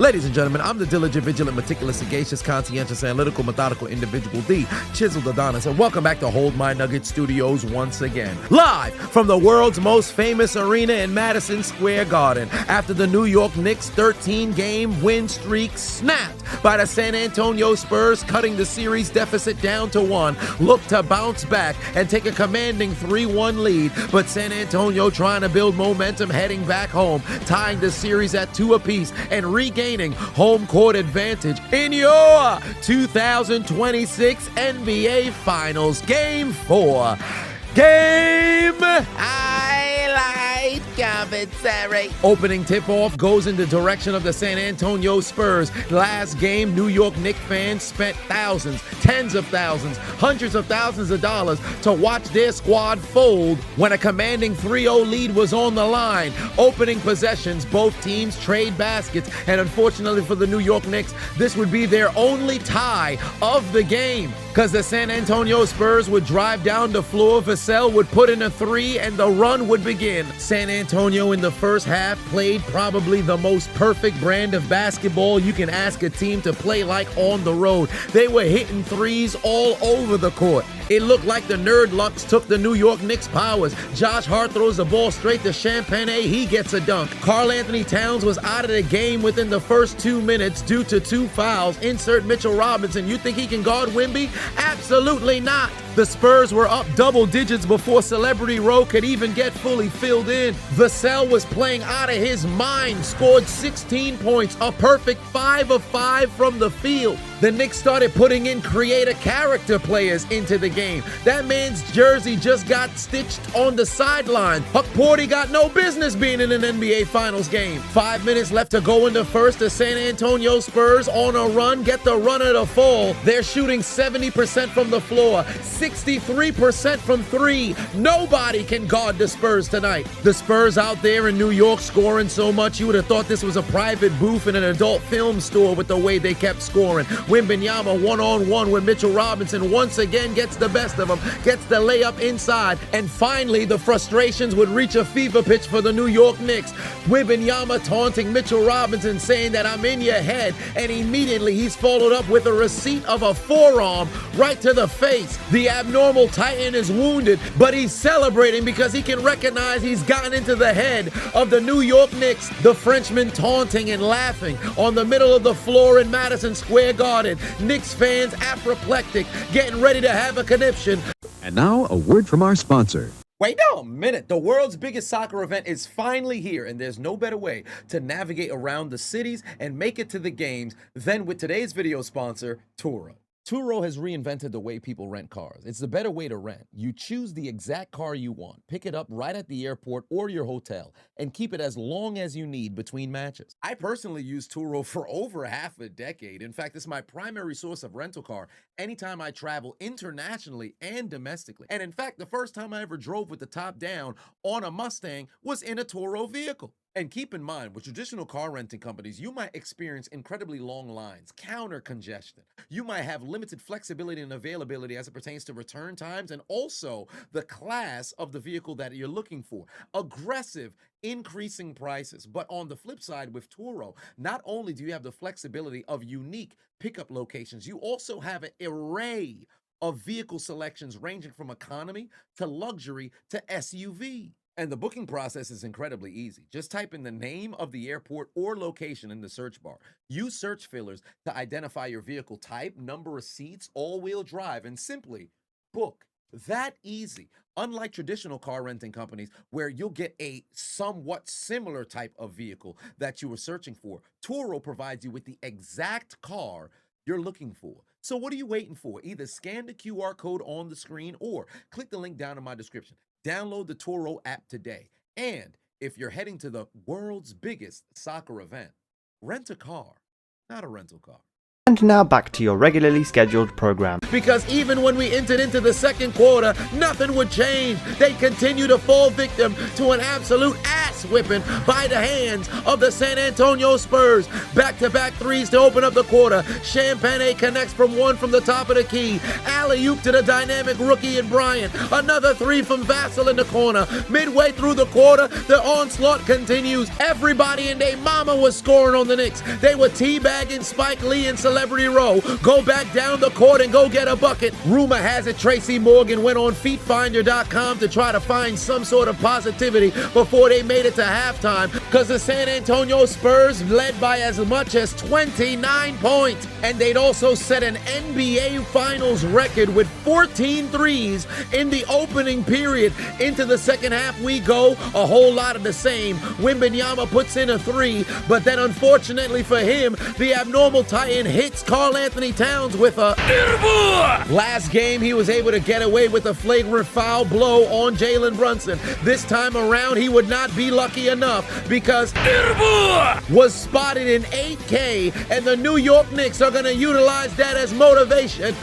Ladies and gentlemen, I'm the diligent, vigilant, meticulous, sagacious, conscientious, analytical, methodical individual, the Chiseled Adonis, and welcome back to Hold My Nugget Studios once again. Live from the world's most famous arena in Madison Square Garden, after the New York Knicks' 13-game win streak snapped by the San Antonio Spurs, cutting the series deficit down to 1, look to bounce back and take a commanding 3-1 lead, but San Antonio trying to build momentum heading back home, tying the series at 2 apiece and regaining home court advantage in your 2026 NBA Finals Game 4. Game highlight commentary. Opening tip-off goes in the direction of the San Antonio Spurs. Last game, New York Knicks fans spent thousands, tens of thousands, hundreds of thousands of dollars to watch their squad fold when a commanding 3-0 lead was on the line. Opening possessions, both teams trade baskets, and unfortunately for the New York Knicks, this would be their only tie of the game, because the San Antonio Spurs would drive down the floor, Vassell would put in a 3, and the run would begin. San Antonio in the first half played probably the most perfect brand of basketball you can ask a team to play like on the road. They were hitting threes all over the court. It looked like the Nerd Lux took the New York Knicks powers. Josh Hart throws the ball straight to Champagne. He gets a dunk. Karl Anthony Towns was out of the game within the first 2 minutes due to 2 fouls. Insert Mitchell Robinson. You think he can guard Wemby? Absolutely not. The Spurs were up double digits before Celebrity Row could even get fully filled in. Vassell was playing out of his mind, scored 16 points, a perfect 5 of 5 from the field. The Knicks started putting in creator character players into the game. That man's jersey just got stitched on the sideline. Huck Porty got no business being in an NBA Finals game. 5 minutes left to go in the first. The San Antonio Spurs on a run, get the runner to fall. They're shooting 70% from the floor, 63% from 3. Nobody can guard the Spurs tonight. The Spurs out there in New York scoring so much you would have thought this was a private booth in an adult film store with the way they kept scoring. Wembanyama one-on-one with Mitchell Robinson once again gets the best of him, gets the layup inside, and finally the frustrations would reach a fever pitch for the New York Knicks. Wembanyama taunting Mitchell Robinson, saying that I'm in your head, and immediately he's followed up with a receipt of a forearm right to the face. The abnormal Titan is wounded, but he's celebrating because he can recognize he's gotten into the head of the New York Knicks. The Frenchman taunting and laughing on the middle of the floor in Madison Square Garden. Knicks fans apoplectic, getting ready to have a conniption. And now, a word from our sponsor. Wait a minute. The world's biggest soccer event is finally here, and there's no better way to navigate around the cities and make it to the games than with today's video sponsor, Turo. Turo has reinvented the way people rent cars. It's the better way to rent. You choose the exact car you want, pick it up right at the airport or your hotel, and keep it as long as you need between matches. I personally use Turo for over half a decade. In fact, it's my primary source of rental car anytime I travel internationally and domestically. And in fact, the first time I ever drove with the top down on a Mustang was in a Turo vehicle. And keep in mind, with traditional car renting companies, you might experience incredibly long lines, counter congestion. You might have limited flexibility and availability as it pertains to return times and also the class of the vehicle that you're looking for. Aggressive, increasing prices. But on the flip side with Turo, not only do you have the flexibility of unique pickup locations, you also have an array of vehicle selections ranging from economy to luxury to SUV. And the booking process is incredibly easy. Just type in the name of the airport or location in the search bar. Use search fillers to identify your vehicle type, number of seats, all-wheel drive, and simply book. That easy. Unlike traditional car renting companies where you'll get a somewhat similar type of vehicle that you were searching for, Turo provides you with the exact car you're looking for. So what are you waiting for? Either scan the QR code on the screen or click the link down in my description. Download the Turo app today. And if you're heading to the world's biggest soccer event, rent a car, not a rental car. And now back to your regularly scheduled program. Because even when we entered into the second quarter, nothing would change. They continue to fall victim to an absolute ass whipping by the hands of the San Antonio Spurs. Back-to-back threes to open up the quarter. Champagne connects from 1 from the top of the key. alley-oop to the dynamic rookie in Bryant. Another three from Vassell in the corner. Midway through the quarter, the onslaught continues. Everybody and their mama was scoring on the Knicks. They were teabagging Spike Lee and Celebrity Row. Go back down the court and go get a bucket. Rumor has it Tracy Morgan went on feetfinder.com to try to find some sort of positivity before they made it to halftime, because the San Antonio Spurs led by as much as 29 points. And they'd also set an NBA Finals record with 14 threes in the opening period. Into the second half we go, a whole lot of the same. Wembanyama puts in a three, but then unfortunately for him, the abnormal Titan hits Karl Anthony Towns with a last game. He was able to get away with a flagrant foul blow on Jalen Brunson. This time around, he would not be lucky enough because was spotted in 8K, and the New York Knicks are going to utilize that as motivation.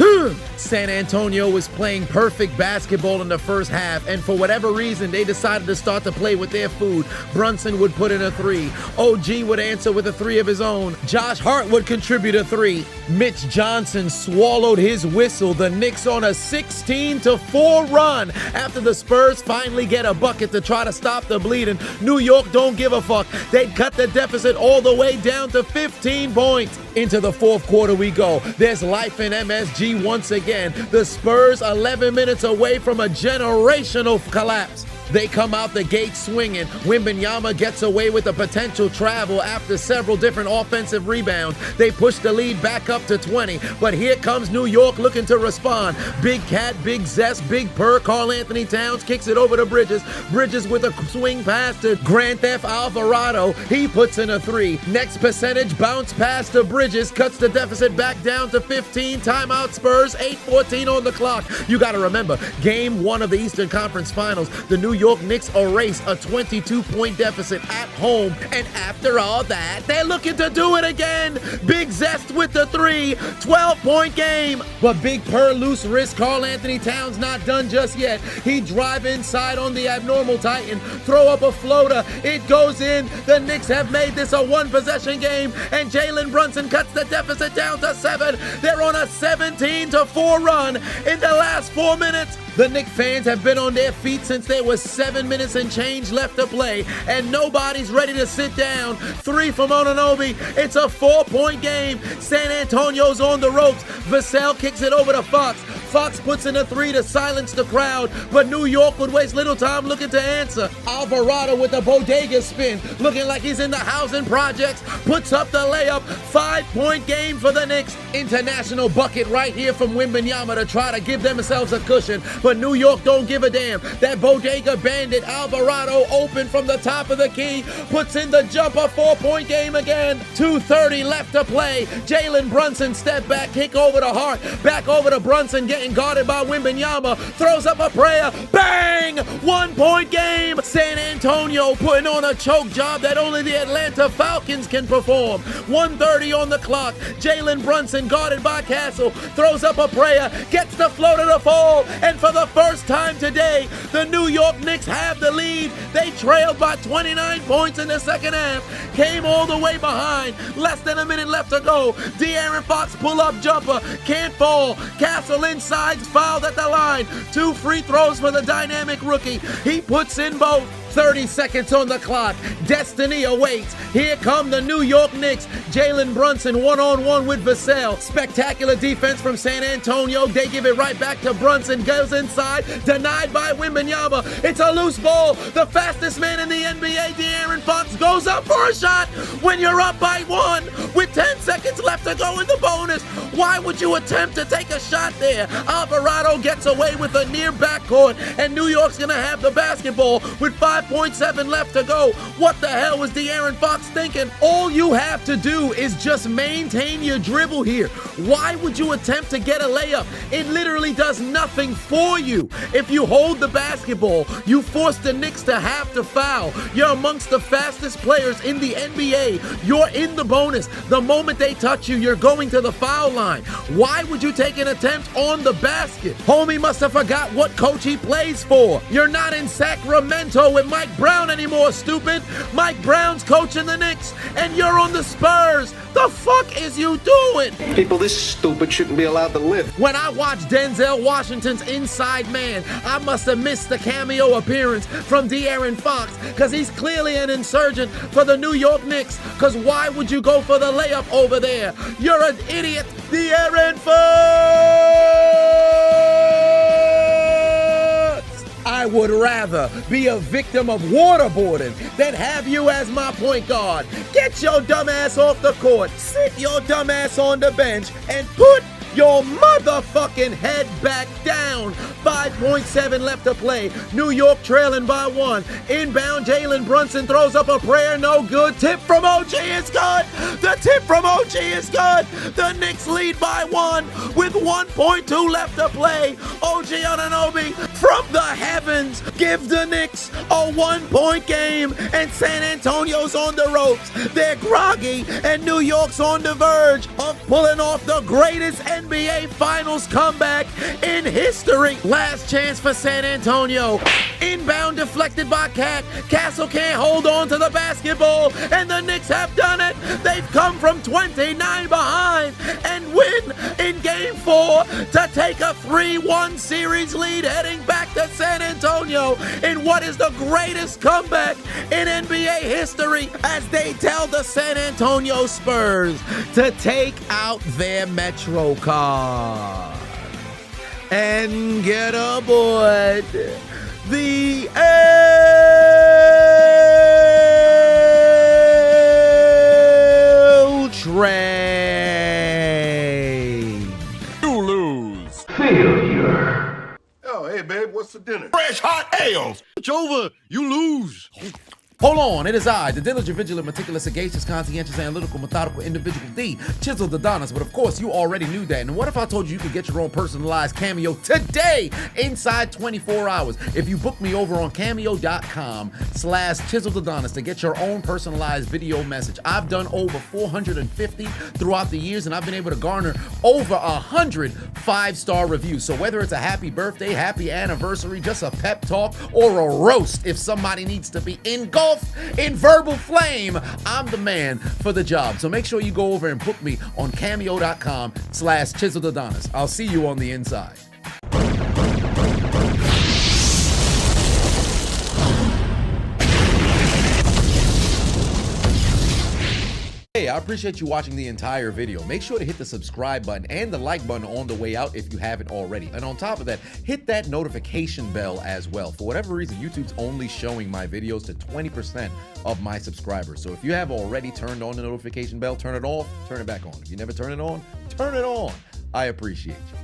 San Antonio was playing perfect basketball in the first half, and for whatever reason, they decided to start to play with their food. Brunson would put in a three. OG would answer with a three of his own. Josh Hart would contribute a three. Mitch Johnson swallowed his whistle. The Knicks on a 16-4 run after the Spurs finally get a bucket to try to stop the bleeding. New York don't give a fuck. They'd cut the deficit all the way down to 15 points. Into the fourth quarter we go. There's life in MSG once again. The Spurs 11 minutes away from a generational collapse. They come out the gate swinging. Wembanyama gets away with a potential travel after several different offensive rebounds. They push the lead back up to 20, but here comes New York looking to respond. Big Cat, Big Zest, Big Purr, Karl Anthony Towns kicks it over to Bridges. Bridges with a swing pass to Grand Theft Alvarado. He puts in a three. Next percentage bounce pass to Bridges, cuts the deficit back down to 15. Timeout Spurs, 8:14 on the clock. You got to remember, game one of the Eastern Conference Finals, the New York Knicks erase a 22-point deficit at home, and after all that, they're looking to do it again. Big Zest with the three, 12-point game. But Big Purr loose wrist, Karl Anthony Towns not done just yet. He drive inside on the abnormal Titan, throw up a floater, it goes in. The Knicks have made this a one-possession game, and Jalen Brunson cuts the deficit down to 7. They're on a 17-4 run in the last 4 minutes. The Knicks fans have been on their feet since there was 7 minutes and change left to play, and nobody's ready to sit down. Three from Ononobi. It's a 4-point game. San Antonio's on the ropes. Vassell kicks it over to Fox. Fox puts in a three to silence the crowd, but New York would waste little time looking to answer. Alvarado with a bodega spin, looking like he's in the housing projects, puts up the layup. 5-point game for the Knicks. International bucket right here from Wembanyama to try to give themselves a cushion, but New York don't give a damn. That bodega bandit Alvarado open from the top of the key, puts in the jumper. 4-point game again. 2:30 left to play. Jalen Brunson step back, kick over to Hart, back over to Brunson, getting guarded by Wembanyama, throws up a prayer, bang! 1-point game. San Antonio putting on a choke job that only the Atlanta Falcons can perform. 1:30 on the clock. Jalen Brunson guarded by Castle, throws up a prayer, gets the floater to fall, and for the first time today, the New York Knicks have the lead. They trailed by 29 points in the second half, came all the way behind, less than a minute left to go. De'Aaron Fox pull-up jumper, can't fall. Castle inside, fouled at the line. 2 free throws for the dynamic rookie. He puts in both. 30 seconds on the clock. Destiny awaits. Here come the New York Knicks. Jalen Brunson one-on-one with Vassell. Spectacular defense from San Antonio. They give it right back to Brunson. Goes inside. Denied by Wembanyama. It's a loose ball. The fastest man in the NBA, De'Aaron Fox, goes up for a shot when you're up by 1 with 10 seconds left to go in the bonus. Why would you attempt to take a shot there? Alvarado gets away with a near backcourt, and New York's going to have the basketball with 5.7 left to go. What the hell was De'Aaron Fox thinking? All you have to do is just maintain your dribble here. Why would you attempt to get a layup? It literally does nothing for you. If you hold the basketball, you force the Knicks to have to foul. You're amongst the fastest players in the NBA. You're in the bonus. The moment they touch you, you're going to the foul line. Why would you take an attempt on the basket? Homie must have forgot what coach he plays for. You're not in Sacramento with Mike Brown anymore, stupid. Mike Brown's coaching the Knicks, and you're on the Spurs. The fuck is you doing? People this stupid shouldn't be allowed to live. When I watched Denzel Washington's Inside Man, I must have missed the cameo appearance from De'Aaron Fox, because he's clearly an insurgent for the New York Knicks, because why would you go for the layup over there? You're an idiot, De'Aaron Fox! I would rather be a victim of waterboarding than have you as my point guard. Get your dumb ass off the court, sit your dumb ass on the bench, and put your motherfucking head back down. 5.7 left to play. New York trailing by 1. Inbound, Jalen Brunson throws up a prayer. No good. Tip from OG is good. The tip from OG is good. The Knicks lead by 1 with 1.2 left to play. OG Anunoby from the heavens gives the Knicks a 1-point game, and San Antonio's on the ropes. They're groggy, and New York's on the verge of pulling off the greatest NBA Finals comeback in history. Last chance for San Antonio. Inbound deflected by Cat. Castle can't hold on to the basketball, and the Knicks have done it. They've come from 29 behind and win in Game 4 to take a 3-1 series lead heading back to San Antonio in what is the greatest comeback in NBA history, as they tell the San Antonio Spurs to take out their Metro card and get aboard the L train. You lose. Failure. Oh, hey, babe, what's for dinner? Fresh hot ales. It's over. You lose. Hold on, it is I, the diligent, vigilant, meticulous, sagacious, conscientious, analytical, methodical, individual D, Chiseled Adonis. But of course, you already knew that. And what if I told you you could get your own personalized cameo today inside 24 hours? If you book me over on cameo.com/Chiseled Adonis to get your own personalized video message. I've done over 450 throughout the years, and I've been able to garner over 100 5-star reviews. So whether it's a happy birthday, happy anniversary, just a pep talk, or a roast, if somebody needs to be engulfed in verbal flame, I'm the man for the job. So make sure you go over and book me on cameo.com/Chiseled Adonis. I'll see you on the inside. Hey, I appreciate you watching the entire video. Make sure to hit the subscribe button and the like button on the way out if you haven't already. And on top of that, hit that notification bell as well. For whatever reason, YouTube's only showing my videos to 20% of my subscribers. So if you have already turned on the notification bell, turn it off, turn it back on. If you never turn it on, turn it on. I appreciate you.